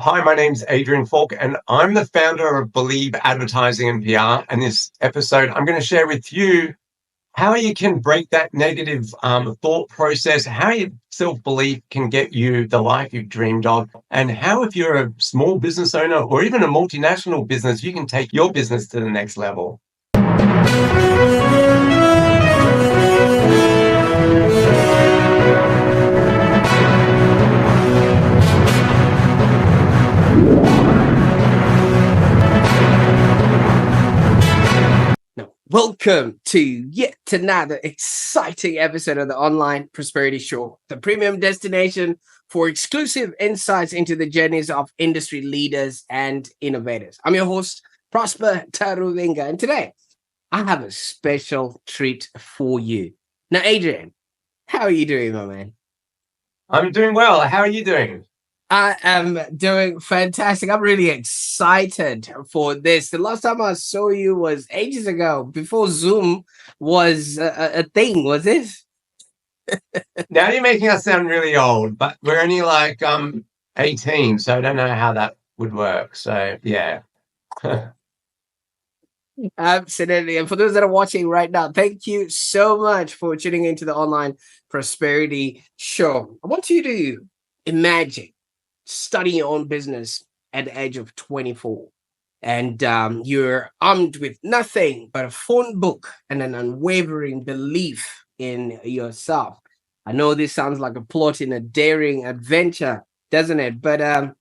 Hi, my name's Adrian Falk, and I'm the founder of Believe Advertising and PR. And this episode, I'm going to share with you how you can break that negative thought process, how your self-belief can get you the life you've dreamed of, and how, if you're a small business owner or even a multinational business, you can take your business to the next level. Welcome to yet another exciting episode of the Online Prosperity Show, the premium destination for exclusive insights into the journeys of industry leaders and innovators. I'm your host, Prosper Taruvinga, and today I have a special treat for you. Now, Adrian, how are you doing, my man? I'm doing well. How are you doing? I am doing fantastic. I'm really excited for this. The last time I saw you was ages ago, before Zoom was a thing, was it? Now you're making us sound really old, but we're only like 18, so I don't know how that would work. So, yeah. Absolutely. And for those that are watching right now, thank you so much for tuning into the Online Prosperity Show. I want you to imagine studying your own business at the age of 24. And you're armed with nothing but a phone book and an unwavering belief in yourself. I know this sounds like a plot in a daring adventure, doesn't it? But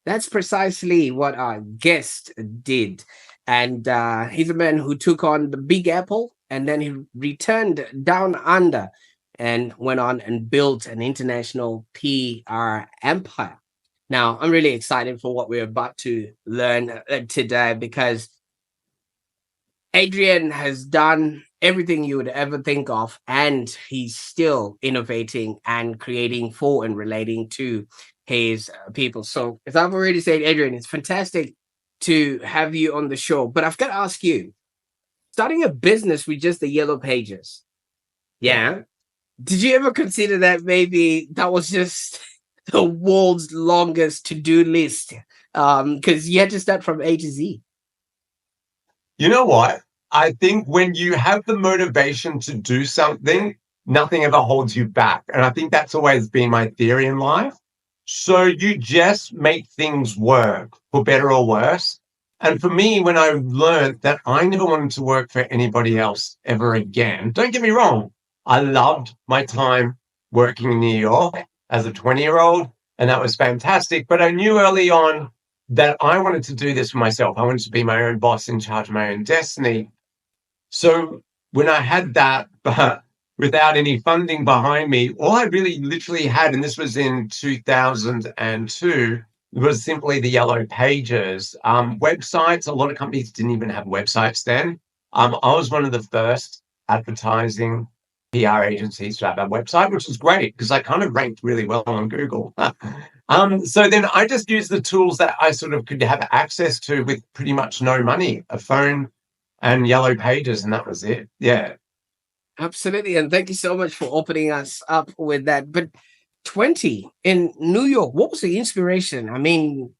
that's precisely what our guest did. And he's a man who took on the Big Apple, and then he returned down under and went on and built an international PR empire. Now, I'm really excited for what we're about to learn today, because Adrian has done everything you would ever think of, and he's still innovating and creating for and relating to his people. So, as I've already said, Adrian, it's fantastic to have you on the show. But I've got to ask you, starting a business with just the yellow pages, yeah, did you ever consider that maybe that was just the world's longest to-do list, because you had to start from A to Z? You know what? I think when you have the motivation to do something, nothing ever holds you back. And I think that's always been my theory in life. So you just make things work, for better or worse. And for me, when I learned that I never wanted to work for anybody else ever again, don't get me wrong, I loved my time working in New York as a 20-year-old, and that was fantastic. But I knew early on that I wanted to do this for myself. I wanted to be my own boss, in charge of my own destiny. So when I had that, but without any funding behind me, all I really literally had, and this was in 2002, was simply the yellow pages. Websites, a lot of companies didn't even have websites then. I was one of the first advertising PR agencies to have a website, which is great because I kind of ranked really well on Google. So then I just used the tools that I sort of could have access to with pretty much no money, a phone and yellow pages, and that was it. Yeah. Absolutely. And thank you so much for opening us up with that. But 20 in New York, what was the inspiration? I mean,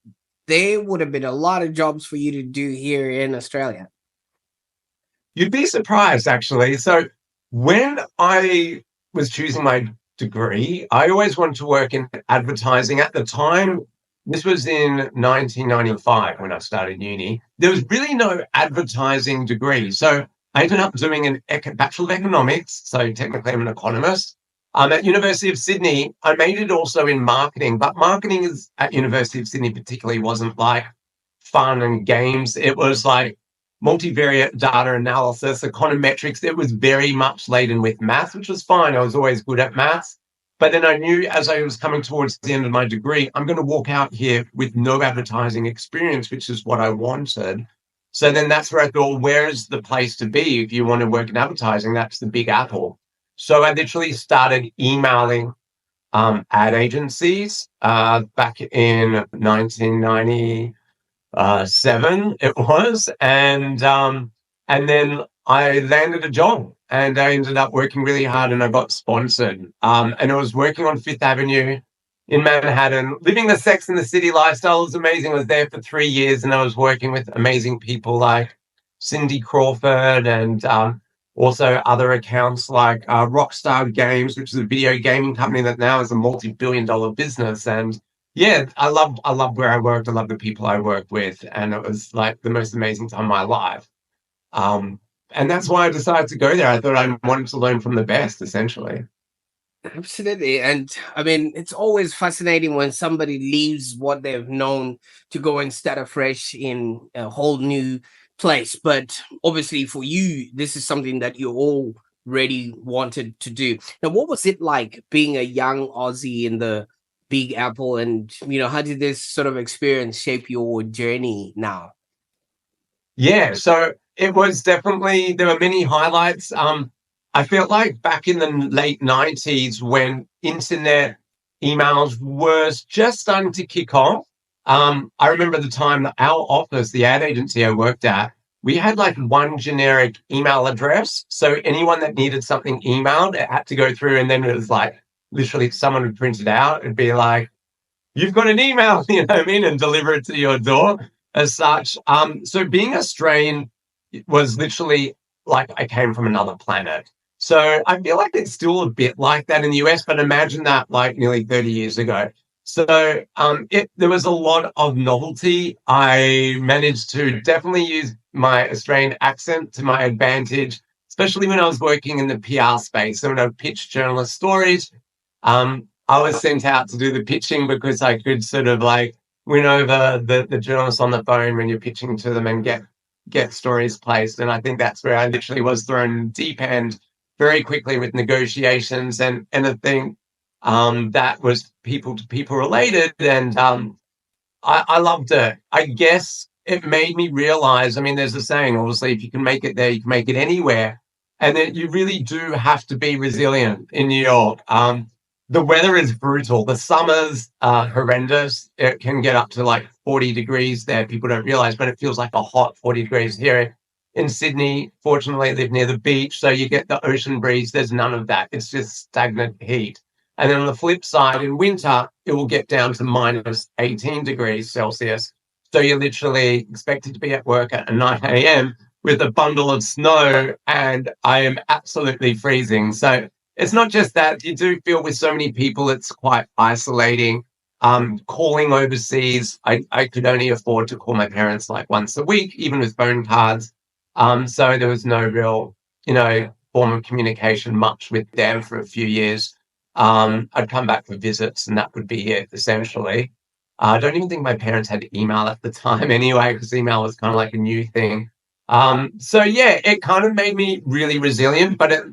there would have been a lot of jobs for you to do here in Australia. You'd be surprised, actually. So when I was choosing my degree, I always wanted to work in advertising. At the time, this was in 1995 when I started uni. There was really no advertising degree. So I ended up doing a Bachelor of Economics. So technically I'm an economist. At University of Sydney, I majored also in marketing, but marketing at University of Sydney particularly wasn't like fun and games. It was like multivariate data analysis, econometrics. It was very much laden with maths, which was fine. I was always good at maths. But then I knew as I was coming towards the end of my degree, I'm going to walk out here with no advertising experience, which is what I wanted. So then that's where I thought, where's the place to be if you want to work in advertising? That's the Big Apple. So I literally started emailing ad agencies back in 1997 it was, and then I landed a job, and I ended up working really hard, and I got sponsored, and I was working on Fifth Avenue in Manhattan, living the Sex and the City lifestyle was amazing. I was there for 3 years, and I was working with amazing people like Cindy Crawford, and also other accounts like Rockstar Games, which is a video gaming company that now is a multi-billion-dollar business. And yeah, I loved where I worked. I loved the people I worked with, and it was like the most amazing time of my life. Um, and that's why I decided to go there. I thought I wanted to learn from the best, essentially. Absolutely. And I mean, it's always fascinating when somebody leaves what they've known to go and start afresh in a whole new place. But obviously, for you, this is something that you already wanted to do. Now, what was it like being a young Aussie in the Big Apple? And, how did this sort of experience shape your journey now? Yeah, so it was definitely, there were many highlights. I felt like back in the late 90s when internet emails were just starting to kick off. I remember the time that our office, the ad agency I worked at, we had like one generic email address. So anyone that needed something emailed, it had to go through, and then it was like literally someone would print it out. It'd be like, you've got an email, you know what I mean, and deliver it to your door as such. So being Australian was literally like I came from another planet. So I feel like it's still a bit like that in the US, but imagine that like nearly 30 years ago. So there was a lot of novelty. I managed to definitely use my Australian accent to my advantage, especially when I was working in the PR space. So when I pitched journalist stories, I was sent out to do the pitching because I could sort of like win over the journalists on the phone when you're pitching to them and get stories placed. And I think that's where I literally was thrown deep end very quickly with negotiations and anything that was people to people related. And I loved it. I guess it made me realize, I mean, there's a saying, obviously, if you can make it there, you can make it anywhere. And that you really do have to be resilient in New York. The weather is brutal. The summers are horrendous. It can get up to like 40 degrees there. People don't realize, but it feels like a hot 40 degrees here in Sydney. Fortunately, I live near the beach, so you get the ocean breeze. There's none of that. It's just stagnant heat. And then on the flip side, in winter, it will get down to minus 18 degrees Celsius. So you're literally expected to be at work at 9 a.m. with a bundle of snow, and I am absolutely freezing. So it's not just that. You do feel with so many people, it's quite isolating. Calling overseas, I could only afford to call my parents like once a week, even with phone cards. So there was no real, form of communication much with them for a few years. I'd come back for visits, and that would be it, essentially. I don't even think my parents had email at the time anyway, because email was kind of like a new thing. So yeah, it kind of made me really resilient, but it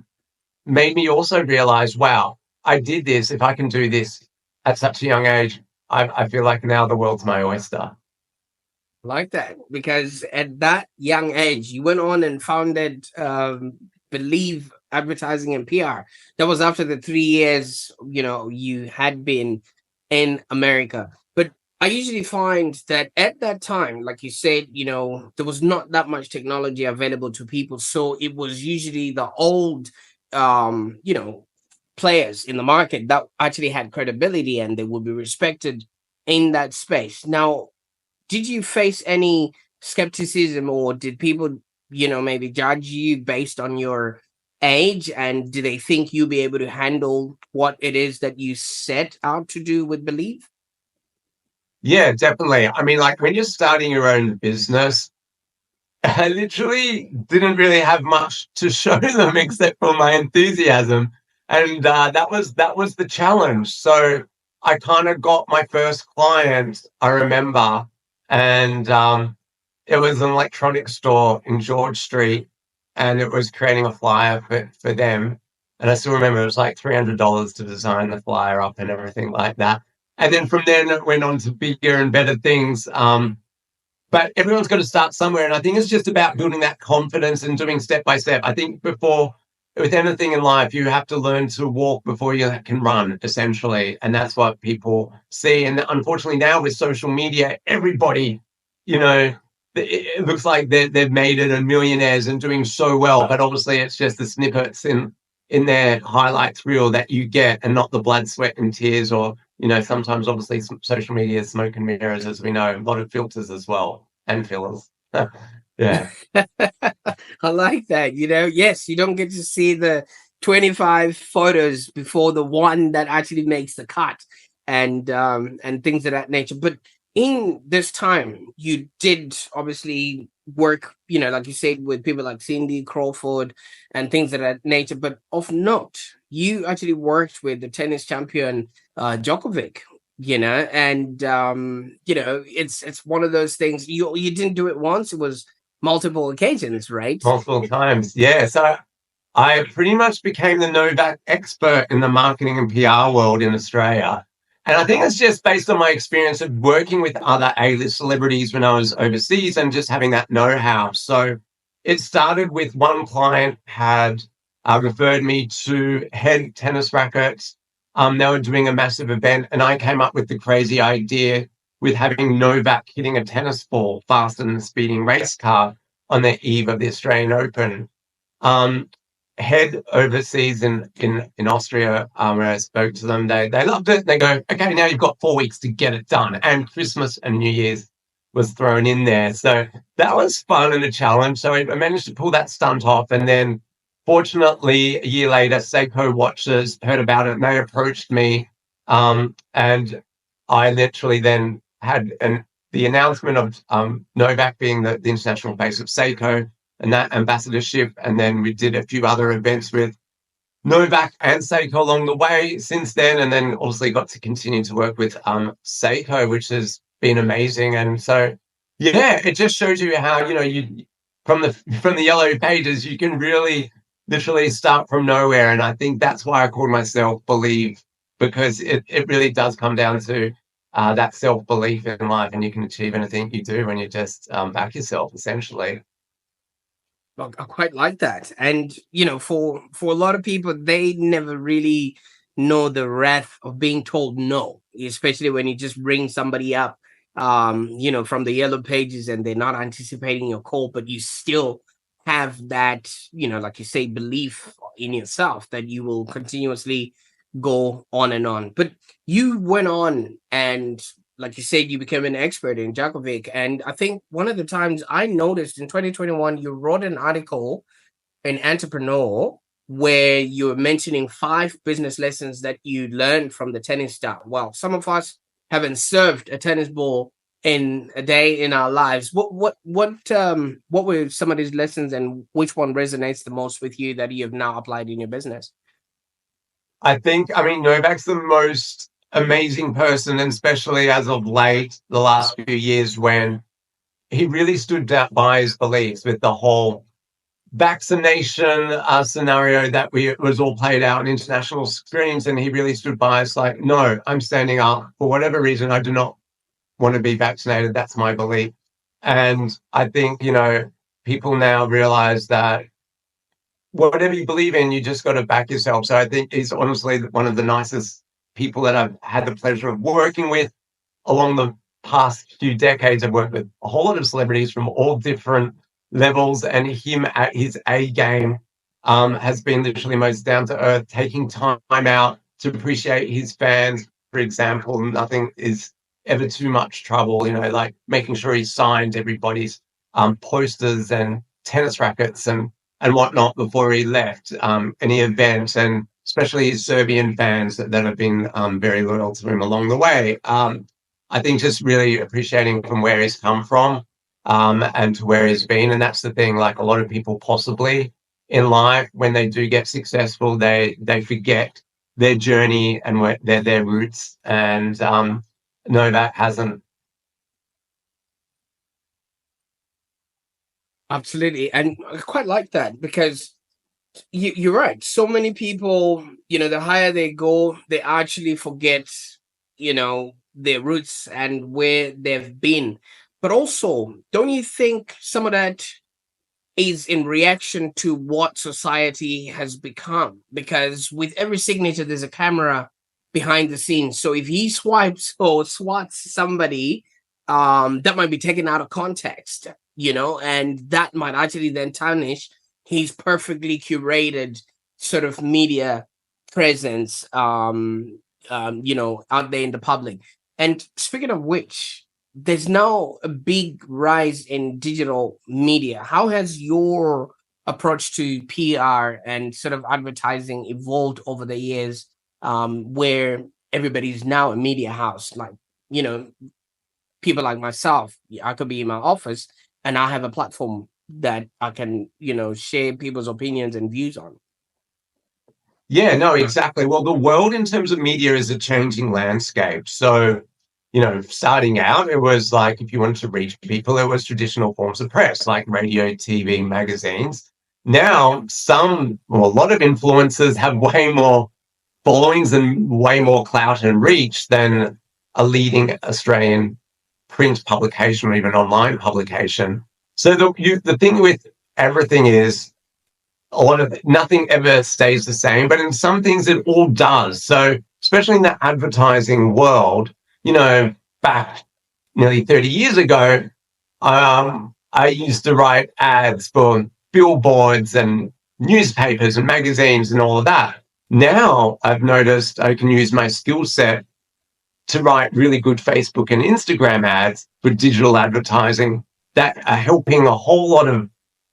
made me also realize, wow, I did this. If I can do this at such a young age, I feel like now the world's my oyster. Like that, because at that young age, you went on and founded Believe Advertising and PR. That was after the 3 years, you had been in America. But I usually find that at that time, like you said, there was not that much technology available to people. So it was usually the old, players in the market that actually had credibility and they would be respected in that space. Now, did you face any skepticism, or did people, maybe judge you based on your age? And do they think you'll be able to handle what it is that you set out to do with Believe? Yeah, definitely. I mean, like when you're starting your own business, I literally didn't really have much to show them except for my enthusiasm, and that was the challenge. So I kind of got my first client, I remember, and it was an electronics store in George Street, and it was creating a flyer for them. And I still remember it was like $300 to design the flyer up and everything like that. And then from there, it went on to bigger and better things. But everyone's got to start somewhere. And I think it's just about building that confidence and doing step by step. I think with anything in life, you have to learn to walk before you can run, essentially. And that's what people see. And unfortunately, now with social media, everybody, it looks like they've made it and millionaires and doing so well. But obviously, it's just the snippets in their highlights reel that you get, and not the blood, sweat, and tears or sometimes obviously social media is smoke and mirrors, as we know, a lot of filters as well, and fillers. Yeah. I like that. Yes, you don't get to see the 25 photos before the one that actually makes the cut, and things of that nature. But in this time, you did obviously work, like you said, with people like Cindy Crawford and things of that nature. But of note, you actually worked with the tennis champion Djokovic. And it's one of those things. You didn't do it once; it was multiple occasions, right? Multiple times. Yeah. So I pretty much became the Novak expert in the marketing and PR world in Australia. And I think it's just based on my experience of working with other A-list celebrities when I was overseas and just having that know-how. So it started with one client had referred me to Head Tennis Rackets. They were doing a massive event, and I came up with the crazy idea with having Novak hitting a tennis ball faster than a speeding race car on the eve of the Australian Open. Um, Head overseas in Austria, where I spoke to them, they loved it. They go, okay, now you've got 4 weeks to get it done. And Christmas and New Year's was thrown in there. So that was fun and a challenge. So I managed to pull that stunt off. And then fortunately, a year later, Seiko Watches heard about it and they approached me. And I literally then had the announcement of Novak being the international face of Seiko and that ambassadorship. And then we did a few other events with Novak and Seiko along the way since then. And then obviously got to continue to work with Seiko, which has been amazing. And so, yeah, it just shows you how, you from the yellow pages, you can really literally start from nowhere. And I think that's why I called myself Believe, because it really does come down to that self-belief in life, and you can achieve anything you do when you just back yourself, essentially. I quite like that. And for a lot of people, they never really know the wrath of being told no, especially when you just bring somebody up from the yellow pages and they're not anticipating your call, but you still have that, like you say, belief in yourself that you will continuously go on and on. But you went on, and like you said, you became an expert in Djokovic. And I think one of the times I noticed in 2021, you wrote an article in Entrepreneur where you were mentioning 5 business lessons that you learned from the tennis star. Well, some of us haven't served a tennis ball in a day in our lives. What were some of these lessons, and which one resonates the most with you that you have now applied in your business? I mean, Novak's the most amazing person, and especially as of late, the last few years, when he really stood by his beliefs with the whole vaccination scenario that was all played out in international screens, and he really stood by us like, no, I'm standing up for whatever reason. I do not want to be vaccinated. That's my belief. And I think, people now realize that whatever you believe in, you just got to back yourself. So I think he's honestly one of the nicest people that I've had the pleasure of working with along the past few decades. I've worked with a whole lot of celebrities from all different levels, and him at his A game has been literally most down to earth, taking time out to appreciate his fans. For example, nothing is ever too much trouble, like making sure he signed everybody's posters and tennis rackets and whatnot before he left any event, and especially his Serbian fans that have been very loyal to him along the way. I think just really appreciating from where he's come from and to where he's been. And that's the thing, like a lot of people possibly in life, when they do get successful, they forget their journey and their roots. And Novak hasn't. Absolutely. And I quite like that because you're right. So many people, the higher they go, they actually forget, their roots and where they've been. But also, don't you think some of that is in reaction to what society has become? Because with every signature, there's a camera behind the scenes. So if he swipes or swats somebody, that might be taken out of context, and that might actually then tarnish his perfectly curated sort of media presence, out there in the public. And speaking of which, there's now a big rise in digital media. How has your approach to PR and sort of advertising evolved over the years, where everybody's now a media house? Like, people like myself, I could be in my office and I have a platform that I can, share people's opinions and views on. Yeah, no, exactly. Well, the world in terms of media is a changing landscape. So, starting out, it was like if you wanted to reach people, it was traditional forms of press like radio, TV, magazines. Now, a lot of influencers have way more followings and way more clout and reach than a leading Australian print publication or even online publication. So the thing with everything is nothing ever stays the same, but in some things it all does. So especially in the advertising world, back nearly 30 years ago, I used to write ads for billboards and newspapers and magazines and all of that. Now I've noticed I can use my skill set to write really good Facebook and Instagram ads for digital advertising that are helping a whole lot of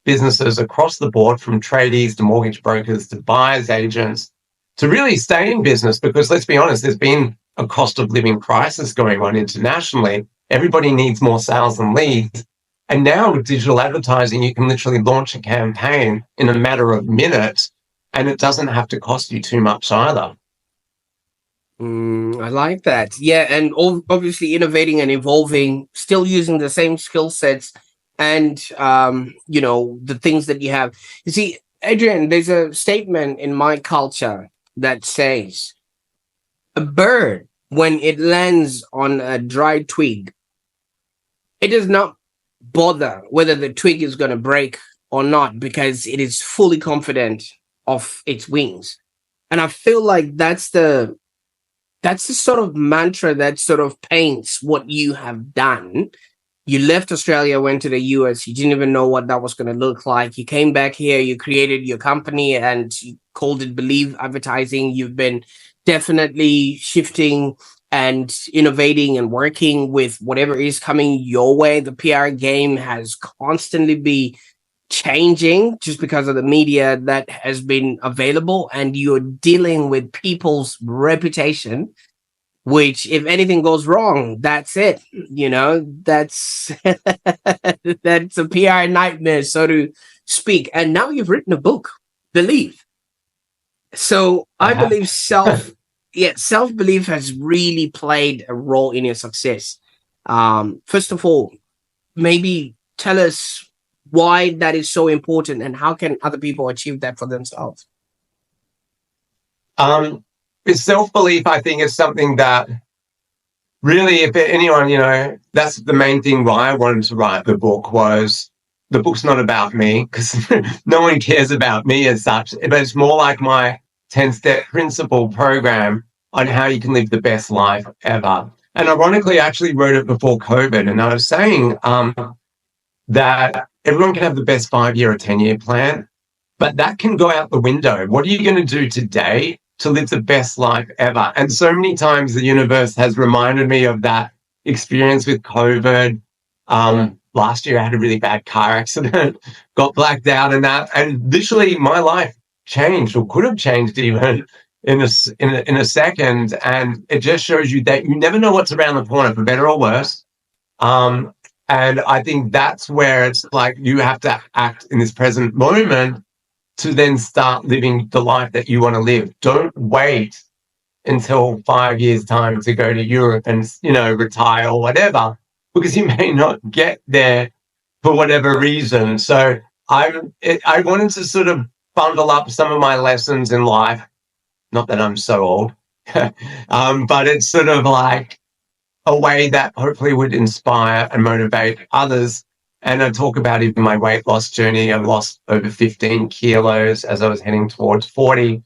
businesses across the board, from tradies to mortgage brokers to buyers agents, to really stay in business. Because let's be honest, there's been a cost of living crisis going on internationally. Everybody needs more sales and leads. And now with digital advertising, you can literally launch a campaign in a matter of minutes, and it doesn't have to cost you too much either. I like that. Yeah, and obviously innovating and evolving, still using the same skill sets and the things that you have. You see, Adrian, there's a statement in my culture that says a bird, when it lands on a dry twig, it does not bother whether the twig is going to break or not, because it is fully confident of its wings. And I feel like that's the sort of mantra that sort of paints what you have done. You left Australia, went to the US. You didn't even know what that was going to look like. You came back here, you created your company and you called it Believe Advertising. You've been definitely shifting and innovating and working with whatever is coming your way. The PR game has constantly been changing just because of the media that has been available, and you're dealing with people's reputation, which if anything goes wrong, that's it. That's that's a PR nightmare, so to speak. And now you've written a book, Believe. So I believe self-belief has really played a role in your success. First of all, maybe tell us why that is so important and how can other people achieve that for themselves? Self-belief, I think, is something that really, if anyone, that's the main thing why I wanted to write the book. Was the book's not about me, because no one cares about me as such, but it's more like my 10-step principle program on how you can live the best life ever. And ironically, I actually wrote it before COVID, and I was saying that everyone can have the best 5-year or 10-year plan, but that can go out the window. What are you going to do today to live the best life ever? And so many times the universe has reminded me of that experience with COVID. Last year I had a really bad car accident, got blacked out and that, and literally my life changed, or could have changed even in a second. And it just shows you that you never know what's around the corner, for better or worse. And I think that's where it's like you have to act in this present moment to then start living the life that you want to live. Don't wait until 5 years' time to go to Europe and, retire or whatever, because you may not get there for whatever reason. So I wanted to sort of bundle up some of my lessons in life. Not that I'm so old, but it's sort of like a way that hopefully would inspire and motivate others. And I talk about even my weight loss journey. I've lost over 15 kilos as I was heading towards 40.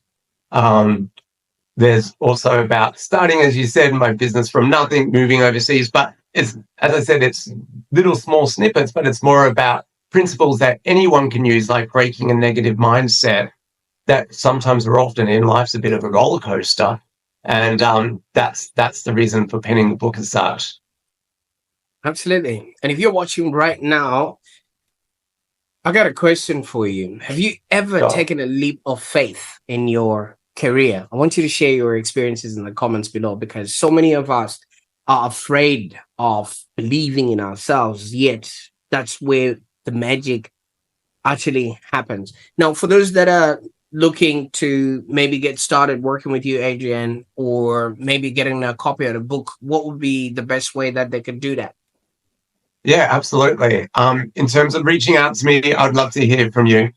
There's also about starting, as you said, my business from nothing, moving overseas. But it's, as I said, it's little small snippets, but it's more about principles that anyone can use, like breaking a negative mindset that sometimes or often in life's a bit of a roller coaster. And that's the reason for penning the book as such. Absolutely. And if you're watching right now, I got a question for you. Have you ever taken a leap of faith in your career? I want you to share your experiences in the comments below, because so many of us are afraid of believing in ourselves, yet that's where the magic actually happens. Now, for those that are looking to maybe get started working with you, Adrian, or maybe getting a copy of the book, what would be the best way that they could do that? Yeah, absolutely. In terms of reaching out to me, I'd love to hear from you.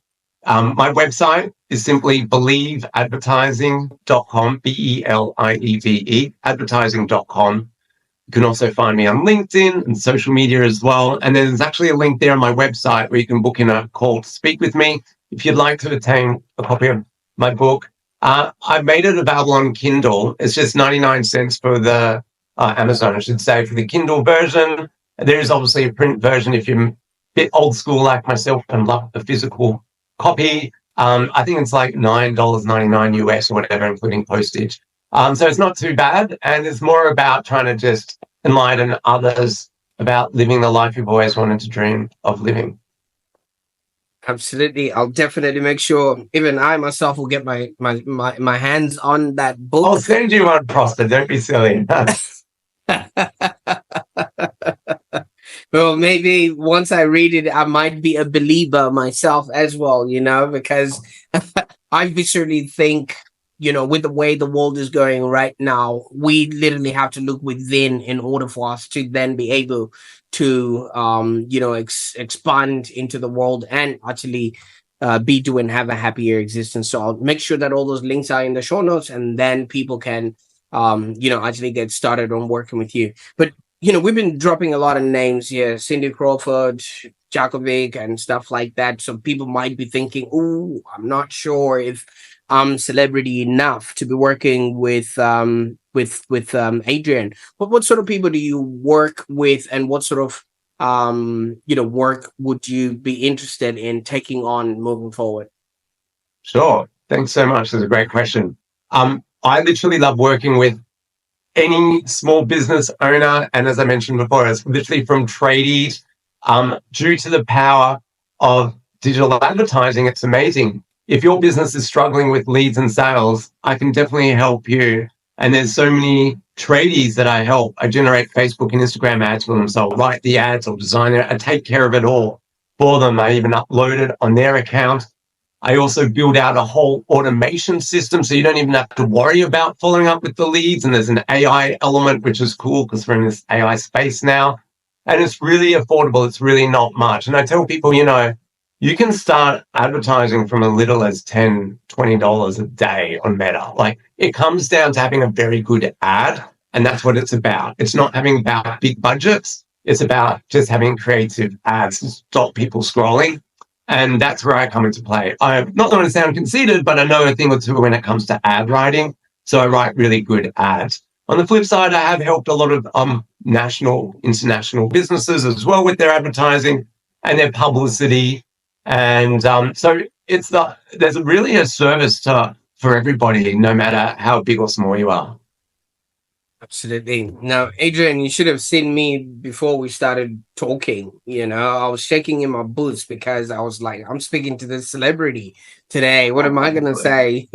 My website is simply believeadvertising.com, BELIEVE, advertising.com. You can also find me on LinkedIn and social media as well. And there's actually a link there on my website where you can book in a call to speak with me if you'd like to obtain a copy of my book. I made it available on Kindle. It's just 99 cents for the Amazon, I should say, for the Kindle version. There is obviously a print version if you're a bit old school like myself and love the physical copy. I think it's like $9.99 US or whatever, including postage. So it's not too bad. And it's more about trying to just enlighten others about living the life you've always wanted to dream of living. Absolutely. I'll definitely make sure even I myself will get my hands on that book. I'll send you one, Prosper. Don't be silly. Well, maybe once I read it, I might be a believer myself as well, because I viscerally think, with the way the world is going right now, we literally have to look within in order for us to then be able to, expand into the world and actually and have a happier existence. So I'll make sure that all those links are in the show notes, and then people can, actually get started on working with you. But we've been dropping a lot of names here: Cindy Crawford, Djokovic, and stuff like that. So people might be thinking, "Oh, I'm not sure if I'm celebrity enough to be working with Adrian." But what sort of people do you work with, and what sort of work would you be interested in taking on moving forward? Sure. Thanks so much. That's a great question. I literally love working with any small business owner. And as I mentioned before, it's literally from tradies. Due to the power of digital advertising, it's amazing. If your business is struggling with leads and sales, I can definitely help you. And there's so many tradies that I help. I generate Facebook and Instagram ads for them. So I'll write the ads, I'll design it, I take care of it all for them. I even upload it on their account. I also build out a whole automation system so you don't even have to worry about following up with the leads. And there's an AI element, which is cool because we're in this AI space now. And it's really affordable. It's really not much. And I tell people, you can start advertising from as little as $10, $20 a day on Meta. Like, it comes down to having a very good ad. And that's what it's about. It's not having about big budgets. It's about just having creative ads to stop people scrolling. And that's where I come into play. I'm not going to sound conceited, but I know a thing or two when it comes to ad writing. So I write really good ads. On the flip side, I have helped a lot of national, international businesses as well with their advertising and their publicity. And so there's really a service for everybody, no matter how big or small you are. Absolutely. Now, Adrian, you should have seen me before we started talking. I was shaking in my boots because I was like, I'm speaking to this celebrity today. What am I going to say?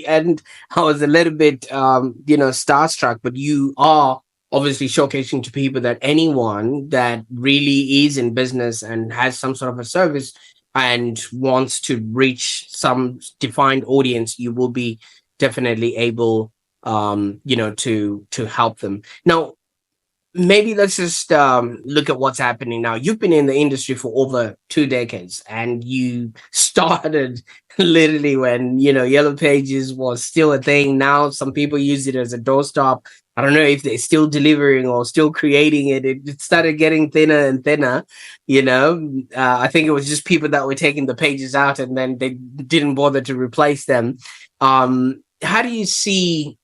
And I was a little bit, starstruck. But you are obviously showcasing to people that anyone that really is in business and has some sort of a service and wants to reach some defined audience, you will be definitely able to help them. Now, maybe let's just look at what's happening now. You've been in the industry for over 2 decades, and you started literally when, Yellow Pages was still a thing. Now, some people use it as a doorstop. I don't know if they're still delivering or still creating it. It started getting thinner and thinner, I think it was just people that were taking the pages out and then they didn't bother to replace them. How do you see,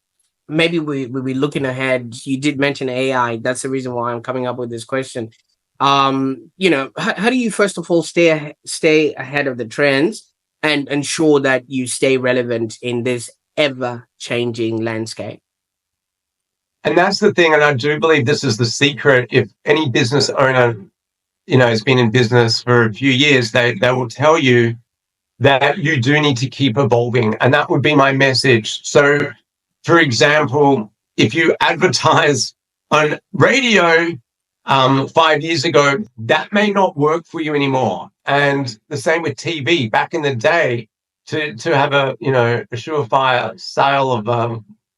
maybe we're looking ahead? You did mention AI. That's the reason why I'm coming up with this question. How do you first of all stay ahead of the trends and ensure that you stay relevant in this ever changing landscape? And that's the thing. And I do believe this is the secret. If any business owner, has been in business for a few years, they will tell you that you do need to keep evolving. And that would be my message. So, for example, if you advertise on radio 5 years ago, that may not work for you anymore. And the same with TV. Back in the day, to have a surefire sale of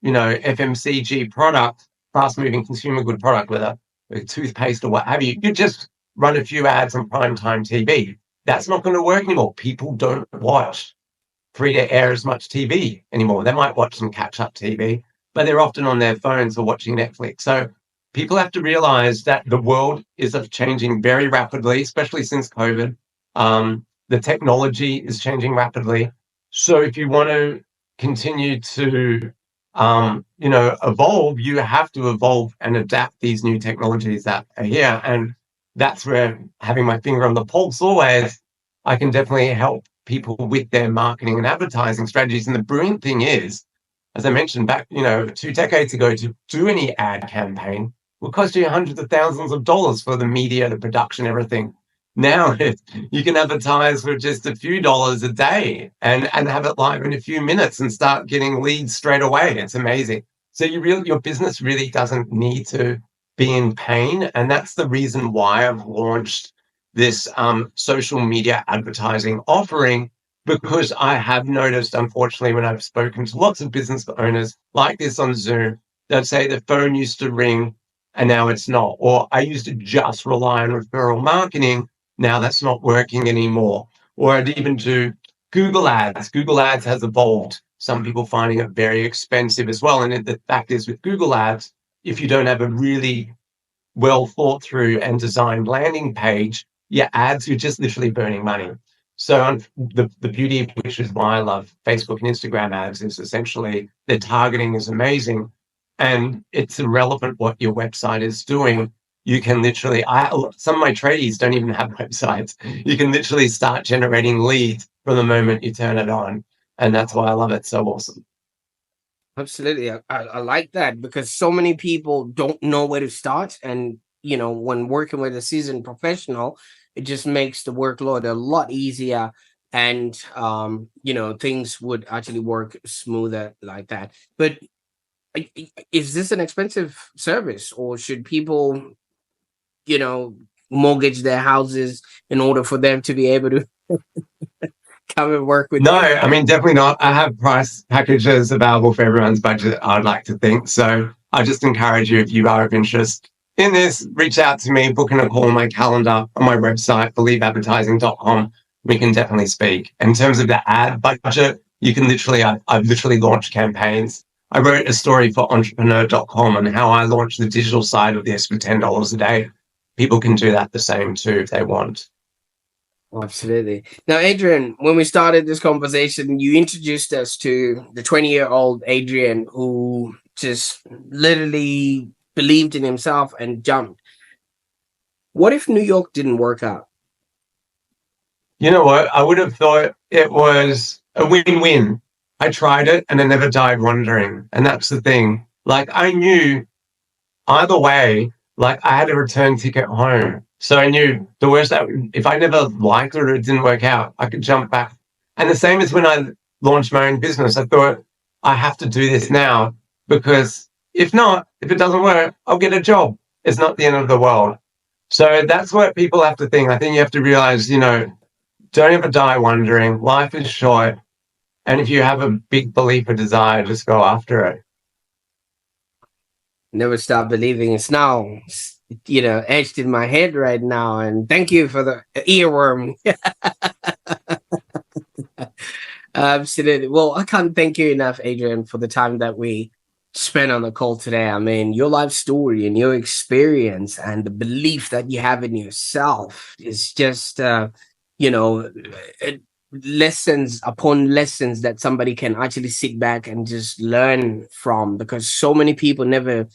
FMCG product, fast moving consumer good product, whether toothpaste or what have you, you just run a few ads on primetime TV. That's not going to work anymore. People don't watch free to air as much TV anymore. They might watch some catch up TV, but they're often on their phones or watching Netflix. So people have to realize that the world is changing very rapidly, especially since COVID. The technology is changing rapidly. So if you want to continue to, evolve, you have to evolve and adapt these new technologies that are here. And that's where having my finger on the pulse always, I can definitely help people with their marketing and advertising strategies. And the brilliant thing is, as I mentioned back, 2 decades ago, to do any ad campaign will cost you hundreds of thousands of dollars for the media, the production, everything. Now you can advertise for just a few dollars a day and have it live in a few minutes and start getting leads straight away. It's amazing. So your business really doesn't need to be in pain. And that's the reason why I've launched this social media advertising offering, because I have noticed, unfortunately, when I've spoken to lots of business owners like this on Zoom, they'll say the phone used to ring and now it's not. Or I used to just rely on referral marketing. Now that's not working anymore. Or I'd even do Google ads. Google ads has evolved. Some people finding it very expensive as well. And the fact is, with Google ads, if you don't have a really well thought through and designed landing page, your ads, you're just literally burning money. So the beauty of which is why I love Facebook and Instagram ads is essentially their targeting is amazing, and it's irrelevant what your website is doing. You can literally, some of my tradies don't even have websites. You can literally start generating leads from the moment you turn it on. And that's why I love it so awesome. Absolutely. I like that, because so many people don't know where to start. And, when working with a seasoned professional, it just makes the workload a lot easier. And, things would actually work smoother like that. But is this an expensive service, or should people, mortgage their houses in order for them to be able to come and work with No, you? I mean, definitely not. I have price packages available for everyone's budget, I'd like to think. So I just encourage you, if you are of interest in this, reach out to me, book in a call on my calendar on my website, believeadvertising.com. We can definitely speak. In terms of the ad budget, you can literally, I've literally launched campaigns. I wrote a story for entrepreneur.com on how I launched the digital side of this for $10 a day. People can do that the same too if they want. Absolutely. Now, Adrian, when we started this conversation, you introduced us to the 20-year-old Adrian, who just literally believed in himself and jumped. What if New York didn't work out? You know what? I would have thought it was a win-win. I tried it and I never died wondering. And that's the thing. Like, I knew either way, like, I had a return ticket home. So I knew the worst that if I never liked it or it didn't work out, I could jump back. And the same as when I launched my own business, I thought I have to do this now, because if not, if it doesn't work, I'll get a job. It's not the end of the world. So that's what people have to think. I think you have to realize, don't ever die wondering. Life is short. And if you have a big belief or desire, just go after it. Never stop believing. It's now, etched in my head right now. And thank you for the earworm. Absolutely. Well, I can't thank you enough, Adrian, for the time that we spent on the call today. I mean, your life story and your experience and the belief that you have in yourself is just, lessons upon lessons that somebody can actually sit back and just learn from, because so many people never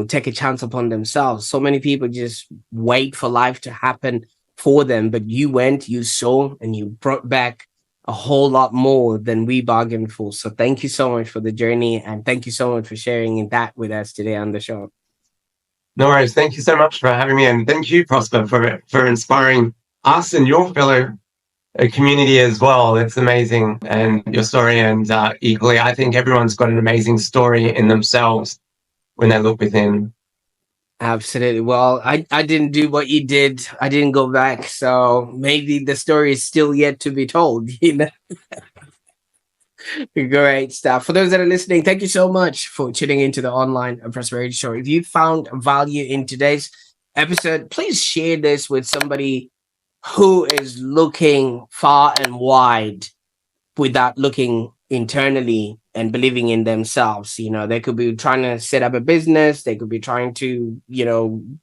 take a chance upon themselves. So many people just wait for life to happen for them, but you went, you saw, and you brought back a whole lot more than we bargained for. So thank you so much for the journey, and thank you so much for sharing that with us today on the show. No worries. Thank you so much for having me, and thank you, Prosper, for inspiring us and your fellow community as well. It's amazing, and your story, and equally, I think everyone's got an amazing story in themselves when they look within. Absolutely. Well, I didn't do what you did. I didn't go back. So maybe the story is still yet to be told. Great stuff. For those that are listening, thank you so much for tuning into the Online Prosperity Show. If you found value in today's episode, please share this with somebody who is looking far and wide without looking internally and believing in themselves. They could be trying to set up a business, they could be trying to,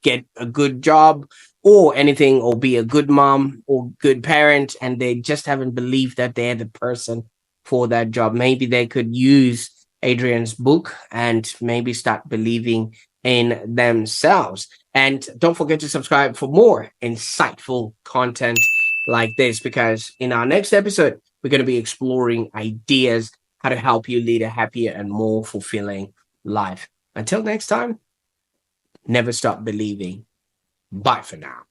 get a good job or anything, or be a good mom or good parent, and they just haven't believed that they're the person for that job. Maybe they could use Adrian's book and maybe start believing in themselves. And don't forget to subscribe for more insightful content like this, because in our next episode, we're going to be exploring ideas how to help you lead a happier and more fulfilling life. Until next time, never stop believing. Bye for now.